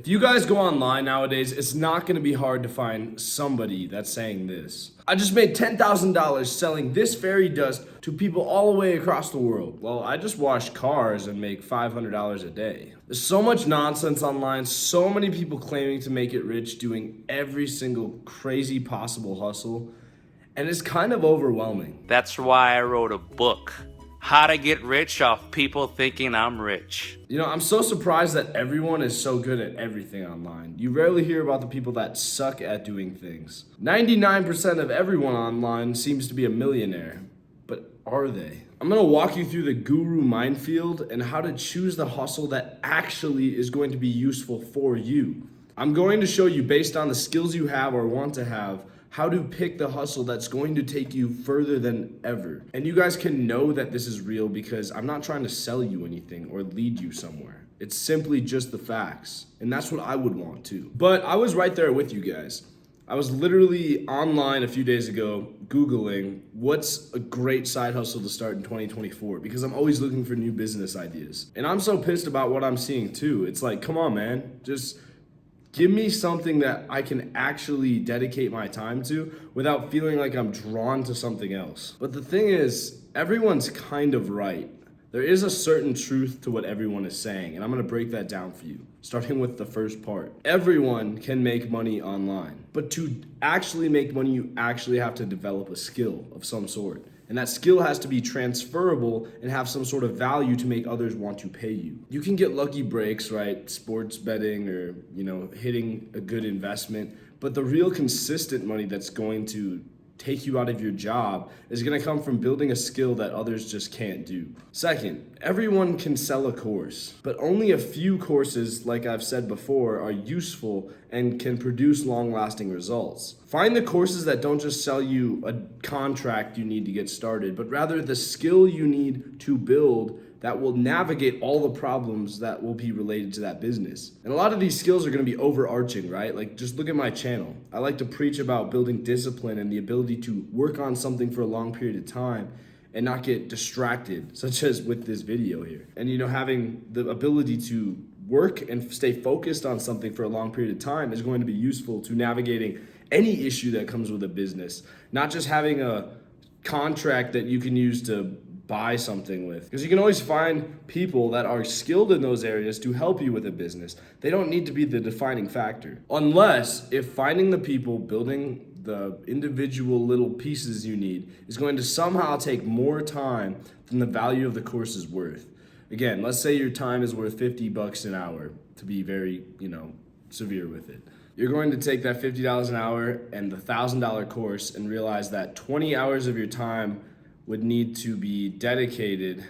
If you guys go online nowadays, it's not going to be hard to find somebody that's saying this. I just made $10,000 selling this fairy dust to people all the way across the world. Well, I just wash cars and make $500 a day. There's so much nonsense online, so many people claiming to make it rich, doing every single crazy possible hustle, and it's kind of overwhelming. That's why I wrote a book. How to get rich off people thinking I'm rich. You know, I'm so surprised that everyone is so good at everything online. You rarely hear about the people that suck at doing things. 99% of everyone online seems to be a millionaire, but are they? I'm gonna walk you through the Guru Mindfield and how to choose the hustle that actually is going to be useful for you. I'm going to show you, based on the skills you have or want to have, how to pick the hustle that's going to take you further than ever. And you guys can know that this is real because I'm not trying to sell you anything or lead you somewhere. It's simply just the facts. And that's what I would want too. But I was right there with you guys. I was literally online a few days ago Googling what's a great side hustle to start in 2024 because I'm always looking for new business ideas. And I'm so pissed about what I'm seeing too. It's like, come on, man, just give me something that I can actually dedicate my time to without feeling like I'm drawn to something else. But the thing is, everyone's kind of right. There is a certain truth to what everyone is saying, and I'm gonna break that down for you, starting with the first part. Everyone can make money online, but to actually make money, you actually have to develop a skill of some sort. And that skill has to be transferable and have some sort of value to make others want to pay you. You can get lucky breaks, right? Sports betting or, hitting a good investment. But the real consistent money that's going to take you out of your job is going to come from building a skill that others just can't do. Second, everyone can sell a course, but only a few courses, like I've said before, are useful and can produce long-lasting results. Find the courses that don't just sell you a contract you need to get started, but rather the skill you need to build that will navigate all the problems that will be related to that business. And a lot of these skills are gonna be overarching, right? Like, just look at my channel. I like to preach about building discipline and the ability to work on something for a long period of time and not get distracted, such as with this video here. And having the ability to work and stay focused on something for a long period of time is going to be useful to navigating any issue that comes with a business, not just having a contract that you can use to buy something with, because you can always find people that are skilled in those areas to help you with a business. They don't need to be the defining factor, unless if finding the people building the individual little pieces you need is going to somehow take more time than the value of the course is worth. Again, let's say your time is worth $50 an hour, to be very, severe with it. You're going to take that $50 an hour and the $1,000 course and realize that 20 hours of your time would need to be dedicated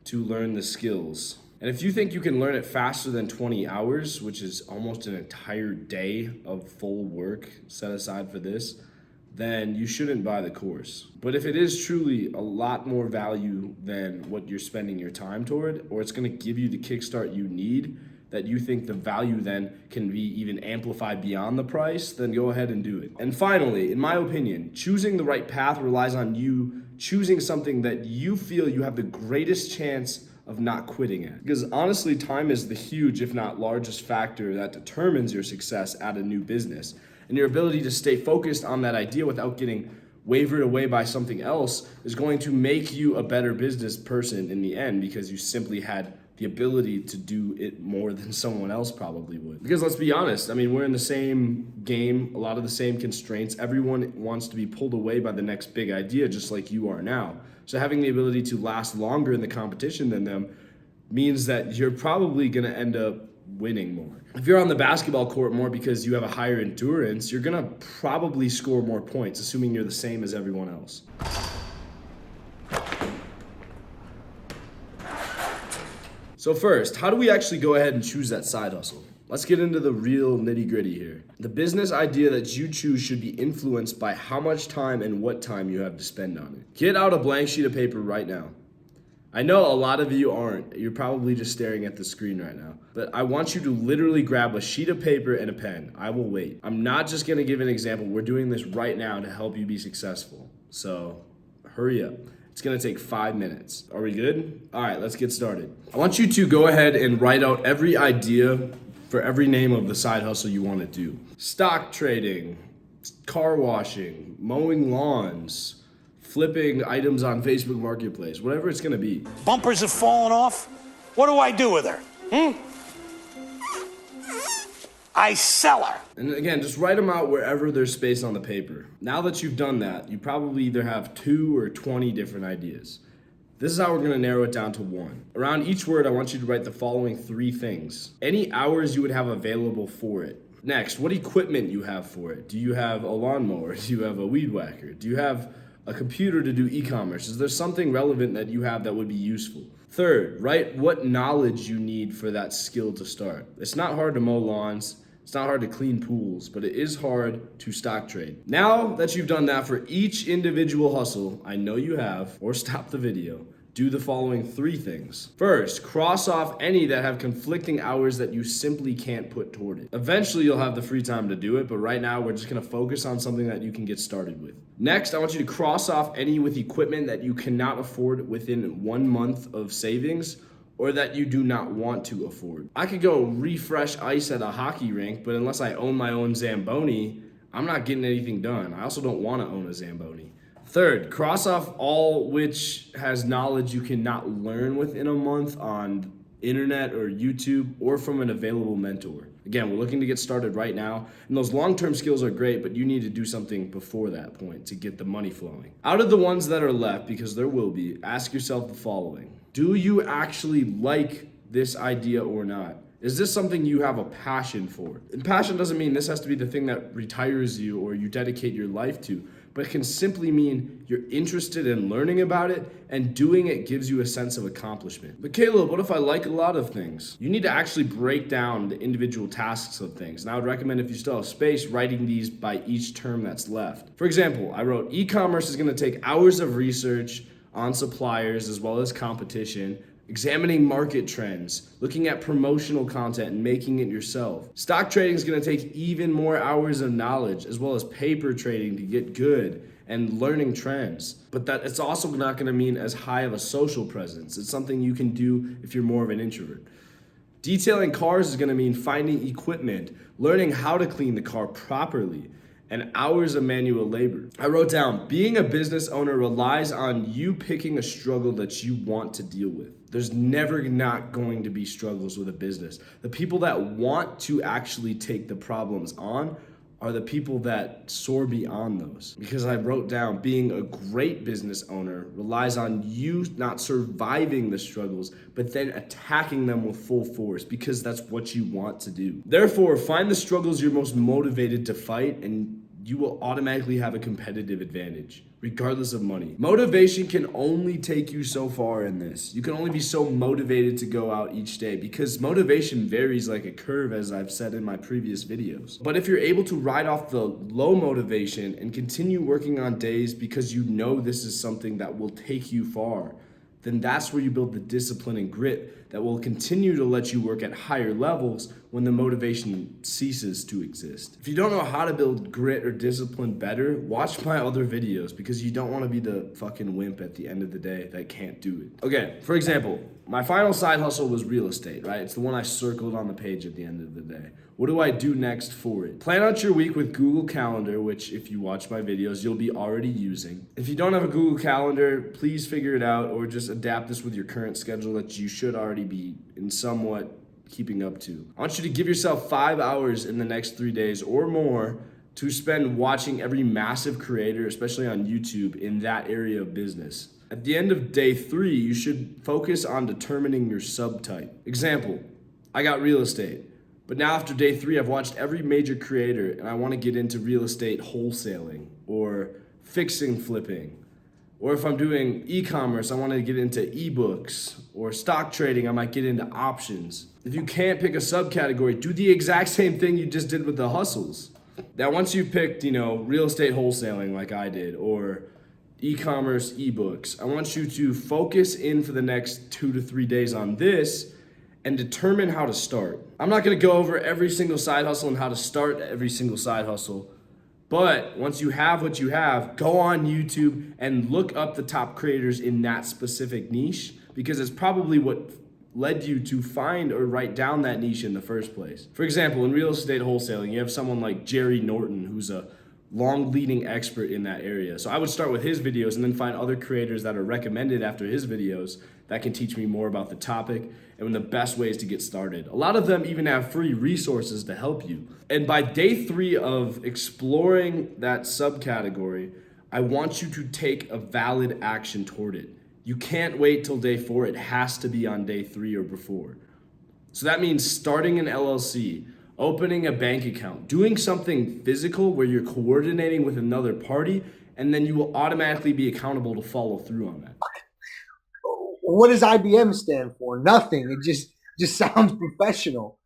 to learn the skills. And if you think you can learn it faster than 20 hours, which is almost an entire day of full work set aside for this, then you shouldn't buy the course. But if it is truly a lot more value than what you're spending your time toward, or it's gonna give you the kickstart you need, that you think the value then can be even amplified beyond the price, then go ahead and do it. And finally, in my opinion, choosing the right path relies on you choosing something that you feel you have the greatest chance of not quitting at. Because honestly, time is the huge, if not largest factor that determines your success at a new business. And your ability to stay focused on that idea without getting wavered away by something else is going to make you a better business person in the end, because you simply had the ability to do it more than someone else probably would. Because let's be honest, we're in the same game, a lot of the same constraints. Everyone wants to be pulled away by the next big idea, just like you are now. So having the ability to last longer in the competition than them means that you're probably gonna end up winning more. If you're on the basketball court more because you have a higher endurance, you're gonna probably score more points, assuming you're the same as everyone else. So first, how do we actually go ahead and choose that side hustle? Let's get into the real nitty-gritty here. The business idea that you choose should be influenced by how much time and what time you have to spend on it. Get out a blank sheet of paper right now. I know a lot of you aren't. You're probably just staring at the screen right now. But I want you to literally grab a sheet of paper and a pen. I will wait. I'm not just gonna give an example. We're doing this right now to help you be successful. So hurry up. It's gonna take 5 minutes. Are we good? All right, let's get started. I want you to go ahead and write out every idea for every name of the side hustle you want to do. Stock trading, car washing, mowing lawns, flipping items on Facebook Marketplace, whatever it's going to be. Bumpers have fallen off. What do I do with her? I sell her. And again, just write them out wherever there's space on the paper. Now that you've done that, you probably either have 2 or 20 different ideas. This is how we're going to narrow it down to 1. Around each word, I want you to write the following 3 things. Any hours you would have available for it. Next, what equipment you have for it. Do you have a lawnmower? Do you have a weed whacker? Do you have a computer to do e-commerce? Is there something relevant that you have that would be useful? Third, write what knowledge you need for that skill to start. It's not hard to mow lawns. It's not hard to clean pools, but it is hard to stock trade. Now that you've done that for each individual hustle, I know you have, or stop the video, do the following 3 things. First, cross off any that have conflicting hours that you simply can't put toward it. Eventually, you'll have the free time to do it, but right now, we're just gonna focus on something that you can get started with. Next, I want you to cross off any with equipment that you cannot afford within 1 month of savings, or that you do not want to afford. I could go refresh ice at a hockey rink, but unless I own my own Zamboni, I'm not getting anything done. I also don't want to own a Zamboni. Third, cross off all which has knowledge you cannot learn within a month on internet or YouTube or from an available mentor. Again, we're looking to get started right now, and those long-term skills are great, but you need to do something before that point to get the money flowing. Out of the ones that are left, because there will be, ask yourself the following. Do you actually like this idea or not? Is this something you have a passion for? And passion doesn't mean this has to be the thing that retires you or you dedicate your life to, but it can simply mean you're interested in learning about it, and doing it gives you a sense of accomplishment. But Caleb, what if I like a lot of things? You need to actually break down the individual tasks of things. And I would recommend, if you still have space, writing these by each term that's left. For example, I wrote e-commerce is going to take hours of research on suppliers as well as competition, examining market trends, looking at promotional content and making it yourself. Stock trading is going to take even more hours of knowledge as well as paper trading to get good and learning trends. But that it's also not going to mean as high of a social presence. It's something you can do if you're more of an introvert. Detailing cars is going to mean finding equipment, learning how to clean the car properly, and hours of manual labor. I wrote down, being a business owner relies on you picking a struggle that you want to deal with. There's never not going to be struggles with a business. The people that want to actually take the problems on are the people that soar beyond those. Because I wrote down, being a great business owner relies on you not surviving the struggles, but then attacking them with full force, because that's what you want to do. Therefore, find the struggles you're most motivated to fight, and you will automatically have a competitive advantage, regardless of money. Motivation can only take you so far in this. You can only be so motivated to go out each day, because motivation varies like a curve, as I've said in my previous videos. But if you're able to ride off the low motivation and continue working on days because you know this is something that will take you far, then that's where you build the discipline and grit that will continue to let you work at higher levels when the motivation ceases to exist. If you don't know how to build grit or discipline better, watch my other videos, because you don't want to be the fucking wimp at the end of the day that can't do it. Okay, for example, my final side hustle was real estate, right? It's the one I circled on the page at the end of the day. What do I do next for it? Plan out your week with Google Calendar, which if you watch my videos, you'll be already using. If you don't have a Google Calendar, please figure it out, or just adapt this with your current schedule that you should already be in somewhat keeping up to. I want you to give yourself 5 hours in the next 3 days or more to spend watching every massive creator, especially on YouTube, in that area of business. At the end of day 3, you should focus on determining your subtype. Example, I got real estate. But now after day 3, I've watched every major creator and I want to get into real estate wholesaling or fixing flipping. Or if I'm doing e-commerce, I want to get into ebooks, or stock trading, I might get into options. If you can't pick a subcategory, do the exact same thing you just did with the hustles. Now, once you've picked, real estate wholesaling like I did, or e-commerce ebooks, I want you to focus in for the next 2 to 3 days on this and determine how to start. I'm not going to go over every single side hustle and how to start every single side hustle. But once you have what you have, go on YouTube and look up the top creators in that specific niche, because it's probably what led you to find or write down that niche in the first place. For example, in real estate wholesaling, you have someone like Jerry Norton, who's a long leading expert in that area. So I would start with his videos and then find other creators that are recommended after his videos that can teach me more about the topic and the best ways to get started. A lot of them even have free resources to help you. And by day 3 of exploring that subcategory, I want you to take a valid action toward it. You can't wait till day 4. It has to be on day 3 or before. So that means starting an LLC, opening a bank account, doing something physical where you're coordinating with another party, and then you will automatically be accountable to follow through on that. What does IBM stand for? Nothing. It just sounds professional.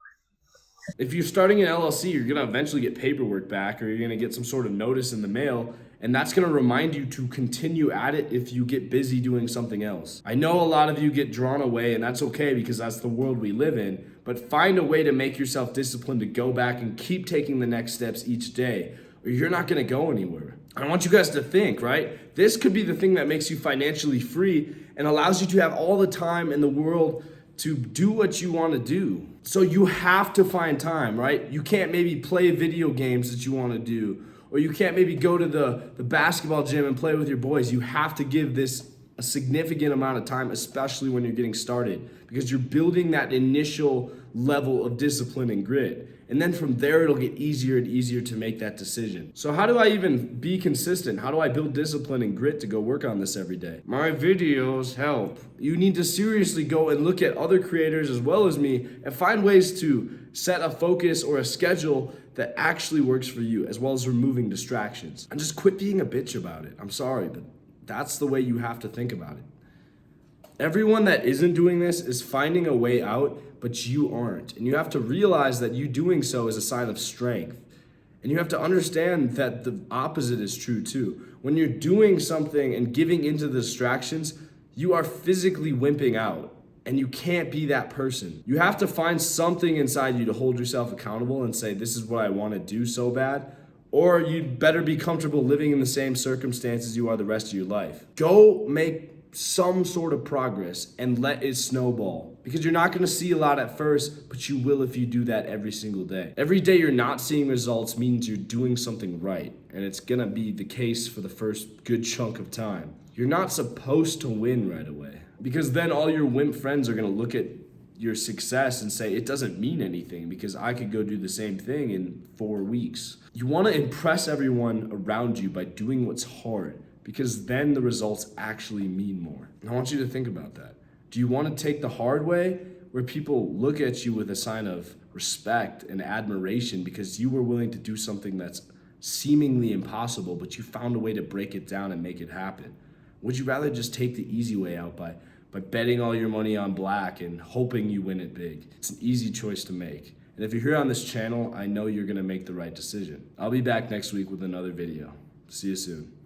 If you're starting an LLC, you're gonna eventually get paperwork back, or you're gonna get some sort of notice in the mail, and that's gonna remind you to continue at it if you get busy doing something else. I know a lot of you get drawn away, and that's okay because that's the world we live in, but find a way to make yourself disciplined to go back and keep taking the next steps each day, or you're not gonna go anywhere. I want you guys to think, right? This could be the thing that makes you financially free and allows you to have all the time in the world to do what you want to do. So you have to find time, right? You can't maybe play video games that you want to do, or you can't maybe go to the basketball gym and play with your boys. You have to give this a significant amount of time, especially when you're getting started, because you're building that initial level of discipline and grit. And then from there, it'll get easier and easier to make that decision. So how do I even be consistent? How do I build discipline and grit to go work on this every day? My videos help. You need to seriously go and look at other creators as well as me and find ways to set a focus or a schedule that actually works for you, as well as removing distractions. And just quit being a bitch about it. I'm sorry, but that's the way you have to think about it. Everyone that isn't doing this is finding a way out, but you aren't. And you have to realize that you doing so is a sign of strength. And you have to understand that the opposite is true too. When you're doing something and giving into the distractions, you are physically wimping out. And you can't be that person. You have to find something inside you to hold yourself accountable and say, this is what I want to do so bad. Or you'd better be comfortable living in the same circumstances you are the rest of your life. Go make some sort of progress and let it snowball, because you're not going to see a lot at first, but you will if you do that every single day. Every day you're not seeing results means you're doing something right, and it's going to be the case for the first good chunk of time. You're not supposed to win right away, because then all your wimp friends are going to look at your success and say it doesn't mean anything because I could go do the same thing in 4 weeks. You want to impress everyone around you by doing what's hard, because then the results actually mean more. And I want you to think about that. Do you want to take the hard way, where people look at you with a sign of respect and admiration because you were willing to do something that's seemingly impossible, but you found a way to break it down and make it happen? Would you rather just take the easy way out by betting all your money on black and hoping you win it big? It's an easy choice to make. And if you're here on this channel, I know you're gonna make the right decision. I'll be back next week with another video. See you soon.